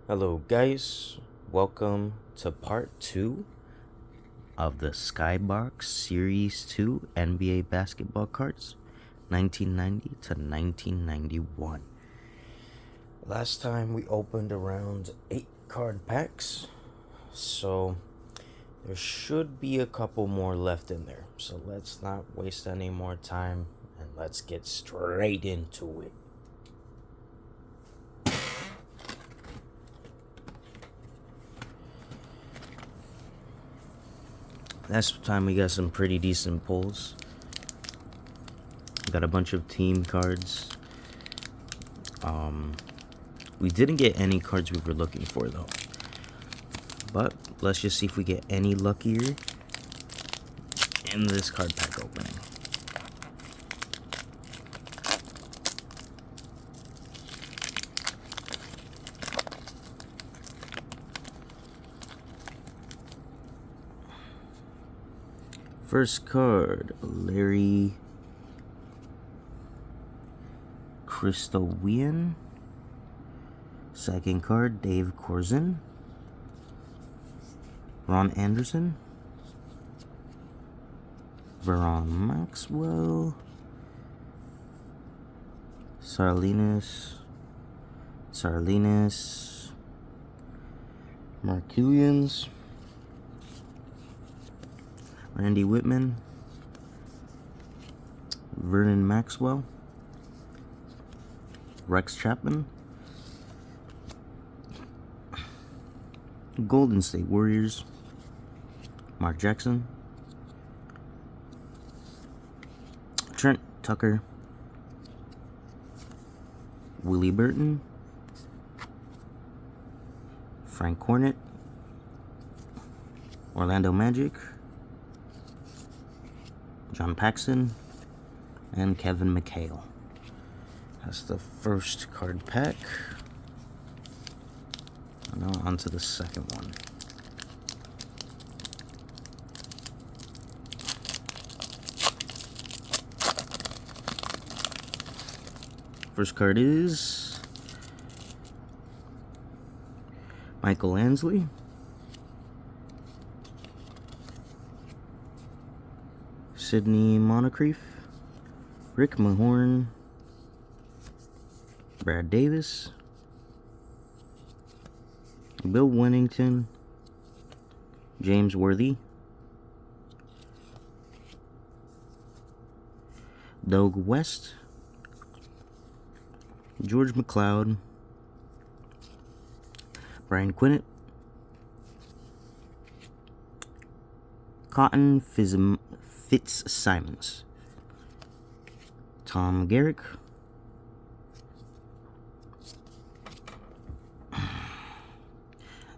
Hello, guys. Welcome to part 2 of the Skybox Series 2 NBA basketball cards, 1990 to 1991. Last time we opened around 8 card packs, so there should be a couple more left in there. So let's not waste any more time and let's get straight into it. Last time we got some pretty decent pulls. Got a bunch of team cards. We didn't get any cards we were looking for though. But let's just see if we get any luckier in this card pack opening. First card, Larry Kristowian. Second card, Dave Corzin. Ron Anderson. Veron Maxwell. Sarlinas. Markulians. Randy Whitman. Vernon Maxwell. Rex Chapman. Golden State Warriors. Mark Jackson. Trent Tucker. Willie Burton. Frank Cornett. Orlando Magic. John Paxson. And Kevin McHale. That's the first card pack. Now on to the second one. First card is Michael Ansley. Sidney Moncrief. Rick Mahorn. Brad Davis. Bill Winnington. James Worthy. Doug West. George McLeod. Brian Quinnett. Cotton Fitzsimons. Tom Garrick.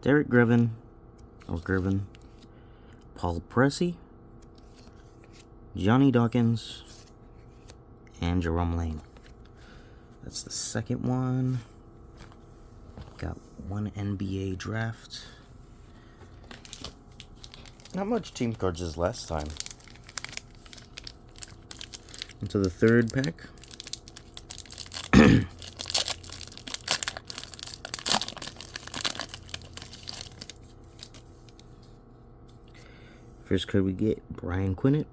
Derek Grevin, Paul Pressey, Johnny Dawkins, and Jerome Lane. That's the second one. Got one NBA draft. Not much team cards as last time. Into the third pack. First card we get, Brian Quinnett.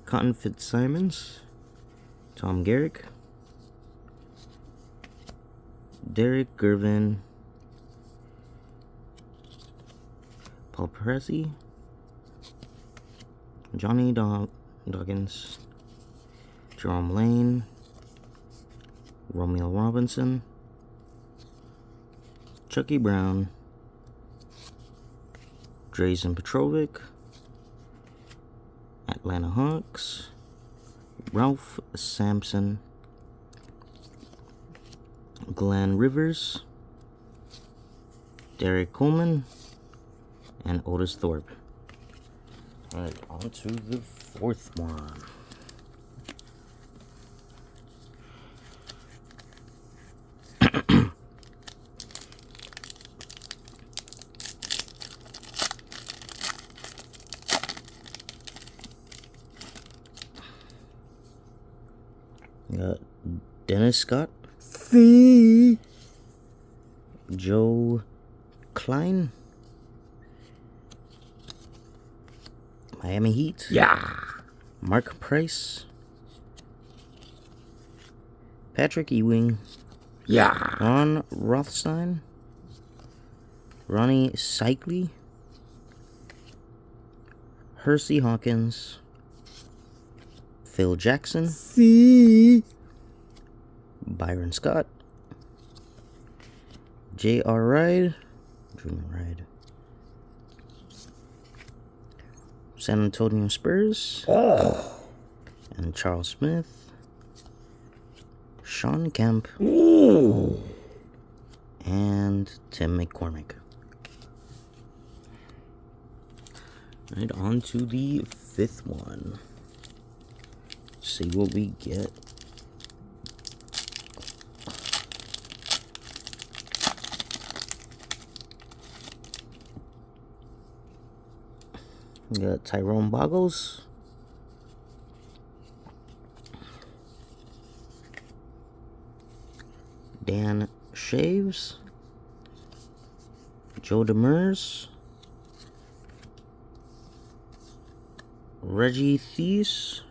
Cotton Fitzsimons. Tom Garrick. Derek Gervin. Paul Pressey. Johnny Dawkins. Jerome Lane. Romeo Robinson. Chucky Brown. Drazen Petrovic. Atlanta Hawks. Ralph Sampson. Glenn Rivers. Derek Coleman. And Otis Thorpe. Alright, on to the fourth one. Got Dennis Scott. C. Joe Klein. Miami Heat. Yeah. Mark Price. Patrick Ewing. Yeah. Ron Rothstein. Ronnie Cycli. Hersey Hawkins. Phil Jackson. C. Byron Scott. J.R. Ride. Junior Ride. San Antonio Spurs. Oh. And Charles Smith. Sean Kemp. Ooh. And Tim McCormick. Right, on to the fifth one. See what we get. We got Tyrone Boggles. Dan Shaves. Joe Demers. Reggie Thies.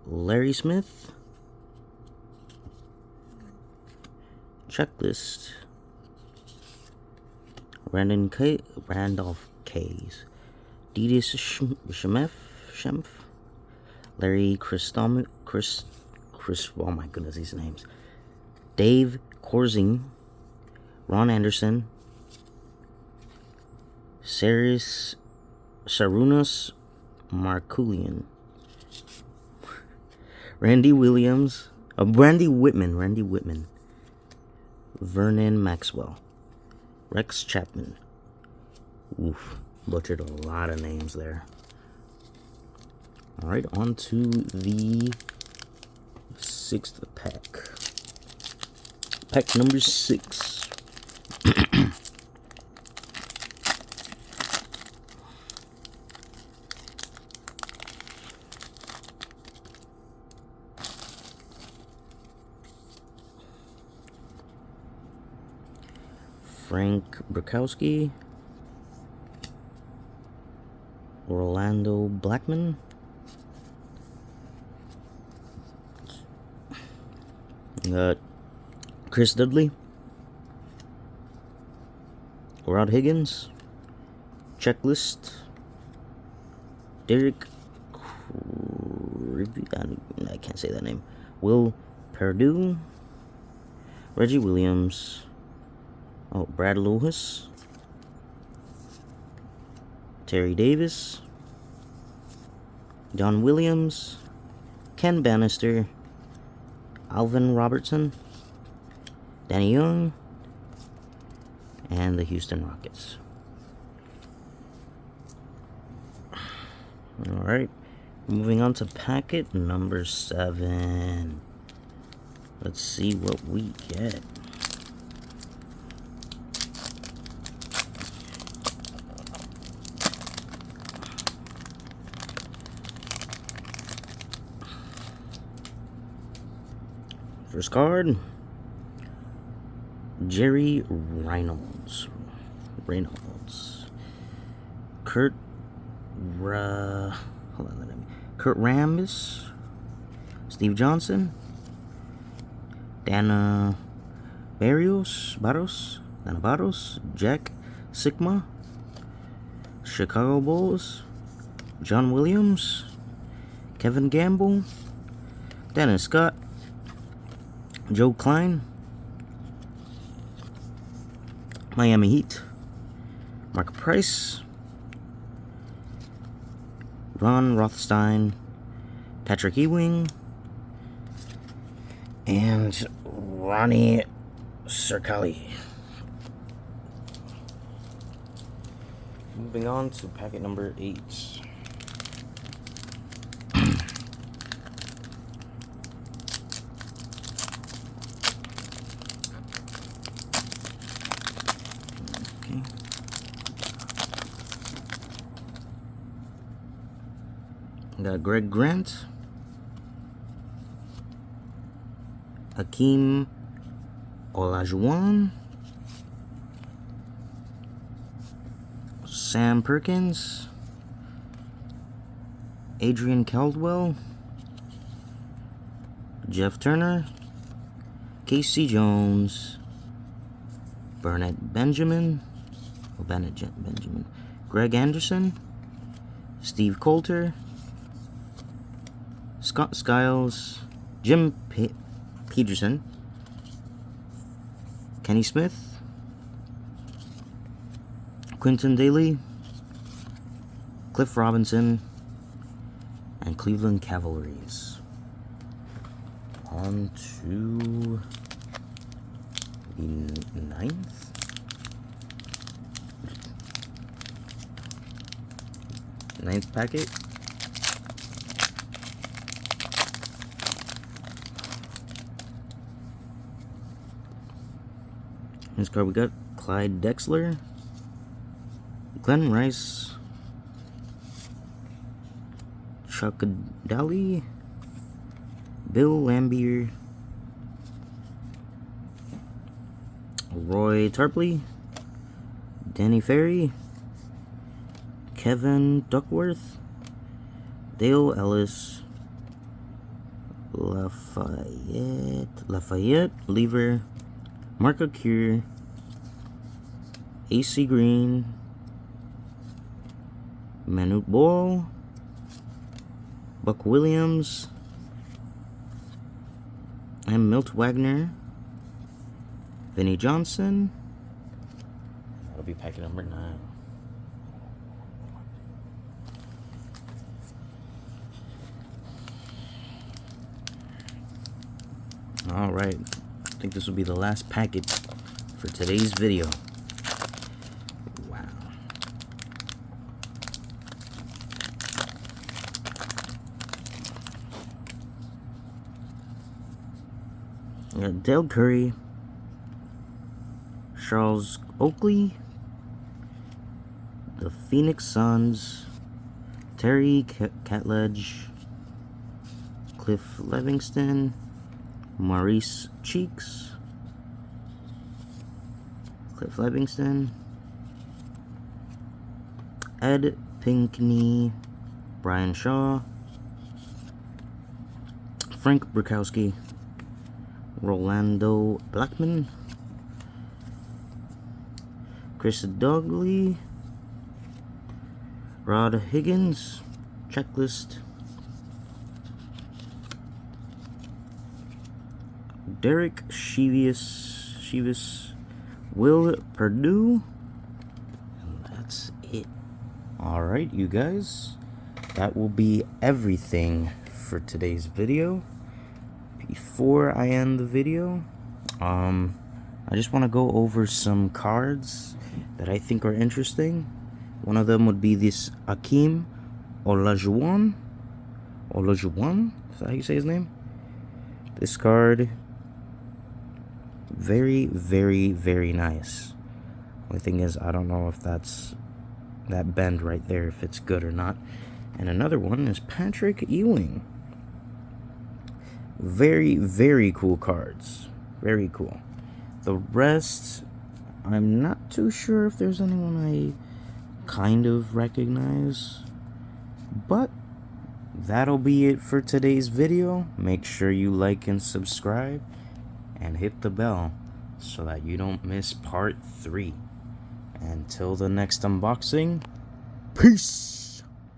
Larry Smith. Checklist. Randolph K's. Didius Shemf. Larry oh my goodness, these names. Dave Corzine. Ron Anderson. Sarunas Markulian. Randy Williams. Randy Whitman. Vernon Maxwell. Rex Chapman. Oof. Butchered a lot of names there. Alright, on to the sixth pack. Pack number 6. Frank Burkowski. Orlando Blackman. Got Chris Dudley. Rod Higgins. Checklist. Derek. I can't say that name. Will Perdue. Reggie Williams. Oh, Brad Lewis. Terry Davis. John Williams. Ken Bannister. Alvin Robertson. Danny Young. And the Houston Rockets. Alright. Moving on to packet number 7. Let's see what we get. First card, Jerry Reynolds. Kurt Rambis. Steve Johnson. Dana Barros. Jack Sigma. Chicago Bulls. John Williams. Kevin Gamble. Dennis Scott. Joe Klein. Miami Heat. Mark Price. Ron Rothstein. Patrick Ewing. And Ronnie Circali. Moving on to packet number 8. Got Greg Grant. Hakeem Olajuwon, Sam Perkins, Adrian Caldwell, Jeff Turner, Casey Jones, Bennett Benjamin, Greg Anderson, Steve Coulter, Scott Skiles, Jim Peterson, Kenny Smith, Quinton Daly, Cliff Robinson, and Cleveland Cavaliers. On to the ninth packet. This card we got Clyde Drexler, Glenn Rice, Chuck Daly, Bill Lambier, Roy Tarpley, Danny Ferry, Kevin Duckworth, Dale Ellis, Lafayette Lever, Marco Cure, AC Green, Manute Ball, Buck Williams, and Milt Wagner, Vinnie Johnson. That'll be packet number 9. Alright, I think this will be the last packet for today's video. Wow. We got Dale Curry, Charles Oakley, the Phoenix Suns, Terry Catledge, Cliff Livingston, Maurice Cheeks, Cliff Livingston, Ed Pinkney, Brian Shaw, Frank Brukowski, Rolando Blackman, Chris Dogley, Rod Higgins, checklist, Derek Sheavis, Will Perdue, and that's it. Alright, you guys, that will be everything for today's video. Before I end the video, I just want to go over some cards that I think are interesting. One of them would be this Hakeem Olajuwon. Is that how you say his name? This card, very, very, very nice. Only thing is, I don't know if that's that bend right there, if it's good or not. And another one is Patrick Ewing. Very, very cool cards. Very cool. The rest, I'm not too sure if there's anyone I kind of recognize. But that'll be it for today's video. Make sure you like and subscribe and hit the bell so that you don't miss part 3. Until the next unboxing, peace!